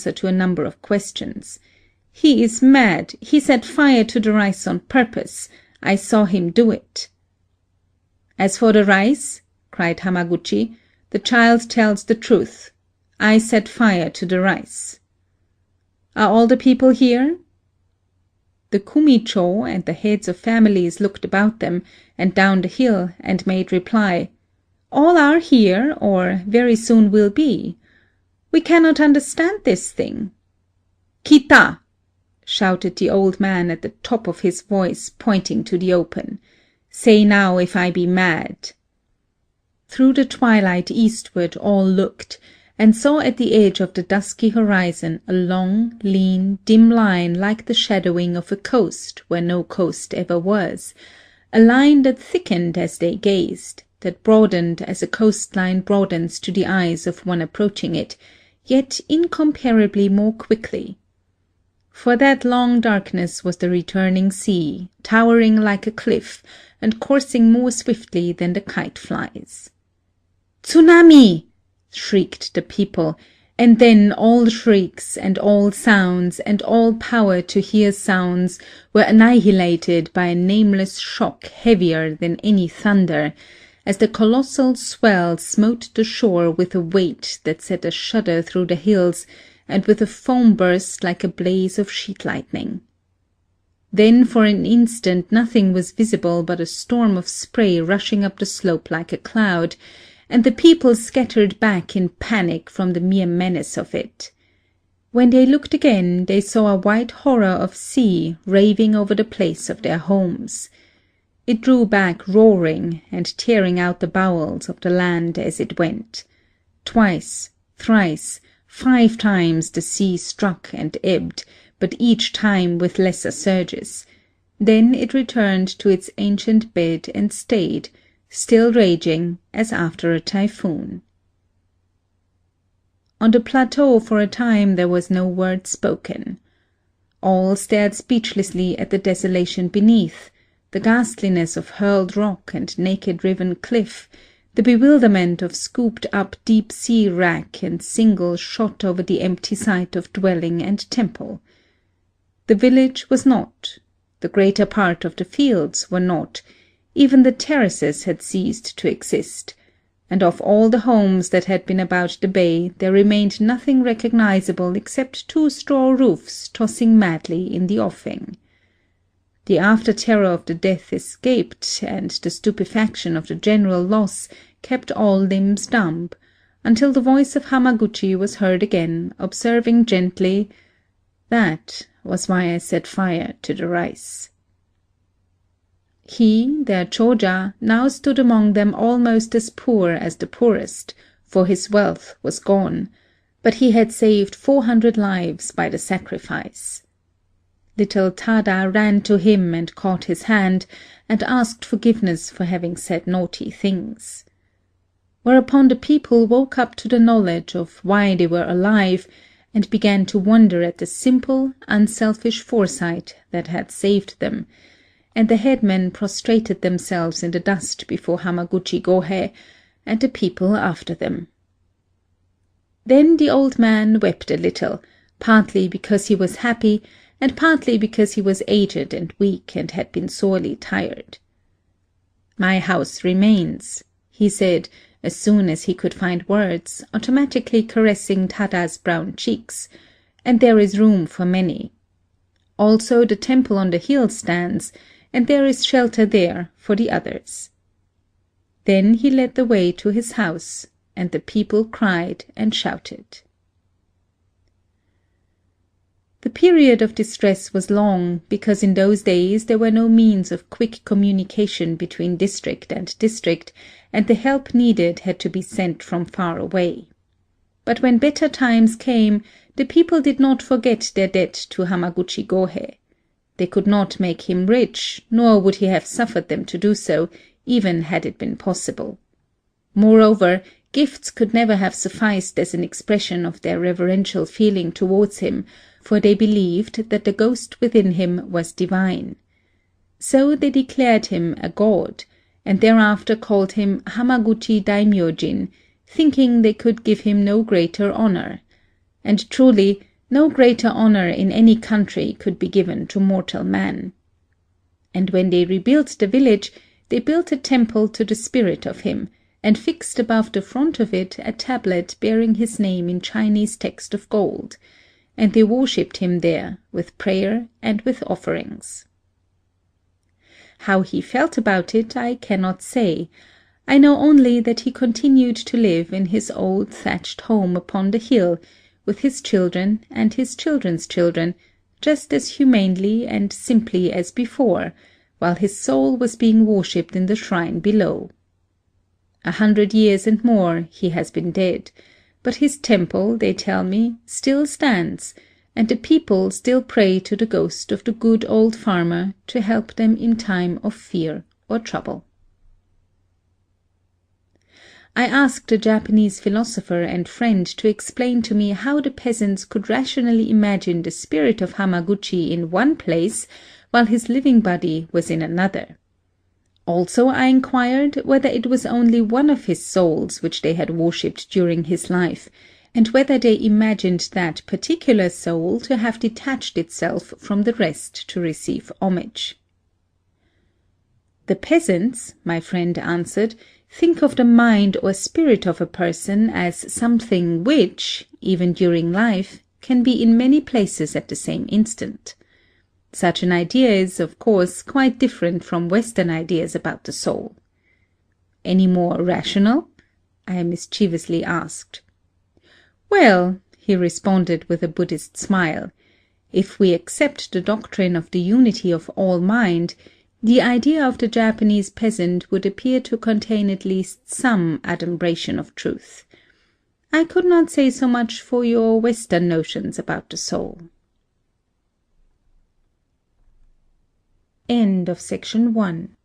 answer to a number of questions. "He is mad. He set fire to the rice on purpose. I saw him do it." "As for the rice," cried Hamaguchi, "the child tells the truth. I set fire to the rice." "Are all the people here?" The Kumicho and the heads of families looked about them and down the hill and made reply, "All are here, or very soon will be. We cannot understand this thing." "Kita!" shouted the old man at the top of his voice, pointing to the open. "Say now if I be mad." Through the twilight eastward all looked, and saw at the edge of the dusky horizon a long, lean, dim line like the shadowing of a coast where no coast ever was, a line that thickened as they gazed, that broadened as a coastline broadens to the eyes of one approaching it, yet incomparably more quickly. For that long darkness was the returning sea, towering like a cliff, and coursing more swiftly than the kite flies. "Tsunami!" shrieked the people, and then all shrieks, and all sounds, and all power to hear sounds, were annihilated by a nameless shock heavier than any thunder, as the colossal swell smote the shore with a weight that set a shudder through the hills, and with a foam burst like a blaze of sheet lightning. Then for an instant nothing was visible but a storm of spray rushing up the slope like a cloud, and the people scattered back in panic from the mere menace of it. When they looked again, they saw a white horror of sea raving over the place of their homes. It drew back roaring, and tearing out the bowels of the land as it went. Twice, thrice, 5 times the sea struck and ebbed, but each time with lesser surges. Then it returned to its ancient bed and stayed, still raging as after a typhoon. On the plateau for a time there was no word spoken. All stared speechlessly at the desolation beneath, the ghastliness of hurled rock and naked riven cliff, the bewilderment of scooped-up deep-sea wrack and single shot over the empty site of dwelling and temple. The village was not. The greater part of the fields were not. Even the terraces had ceased to exist, and of all the homes that had been about the bay there remained nothing recognizable except 2 straw roofs tossing madly in the offing. The after-terror of the death escaped, and the stupefaction of the general loss kept all limbs dumb, until the voice of Hamaguchi was heard again, observing gently, "That was why I set fire to the rice." He, their Choja, now stood among them almost as poor as the poorest, for his wealth was gone, but he had saved 400 lives by the sacrifice. Little Tada ran to him and caught his hand, and asked forgiveness for having said naughty things. Whereupon the people woke up to the knowledge of why they were alive, and began to wonder at the simple, unselfish foresight that had saved them, and the headmen prostrated themselves in the dust before Hamaguchi Gohei, and the people after them. Then the old man wept a little, partly because he was happy, and partly because he was aged and weak and had been sorely tired. "My house remains," he said, as soon as he could find words, automatically caressing Tada's brown cheeks, "and there is room for many. Also the temple on the hill stands, and there is shelter there for the others." Then he led the way to his house, and the people cried and shouted. The period of distress was long, because in those days there were no means of quick communication between district and district, and the help needed had to be sent from far away. But when better times came, the people did not forget their debt to Hamaguchi Gohei. They could not make him rich, nor would he have suffered them to do so, even had it been possible. Moreover, gifts could never have sufficed as an expression of their reverential feeling towards him, for they believed that the ghost within him was divine. So they declared him a god, and thereafter called him Hamaguchi Daimyojin, thinking they could give him no greater honor. And truly, No greater honor in any country could be given to mortal man. And when they rebuilt the village, they built a temple to the spirit of him, and fixed above the front of it a tablet bearing his name in Chinese text of gold, and they worshipped him there with prayer and with offerings. How he felt about it I cannot say. I know only that he continued to live in his old thatched home upon the hill, with his children and his children's children, just as humanely and simply as before, while his soul was being worshipped in the shrine below. 100 years and more he has been dead, but his temple, they tell me, still stands, and the people still pray to the ghost of the good old farmer to help them in time of fear or trouble. I asked a Japanese philosopher and friend to explain to me how the peasants could rationally imagine the spirit of Hamaguchi in one place, while his living body was in another. Also I inquired whether it was only one of his souls which they had worshipped during his life, and whether they imagined that particular soul to have detached itself from the rest to receive homage. The peasants, my friend answered, think of the mind or spirit of a person as something which, even during life, can be in many places at the same instant. Such an idea is, of course, quite different from Western ideas about the soul. Any more rational? I mischievously asked. Well, he responded with a Buddhist smile, if we accept the doctrine of the unity of all mind, the idea of the Japanese peasant would appear to contain at least some adumbration of truth. I could not say so much for your Western notions about the soul. End of section 1.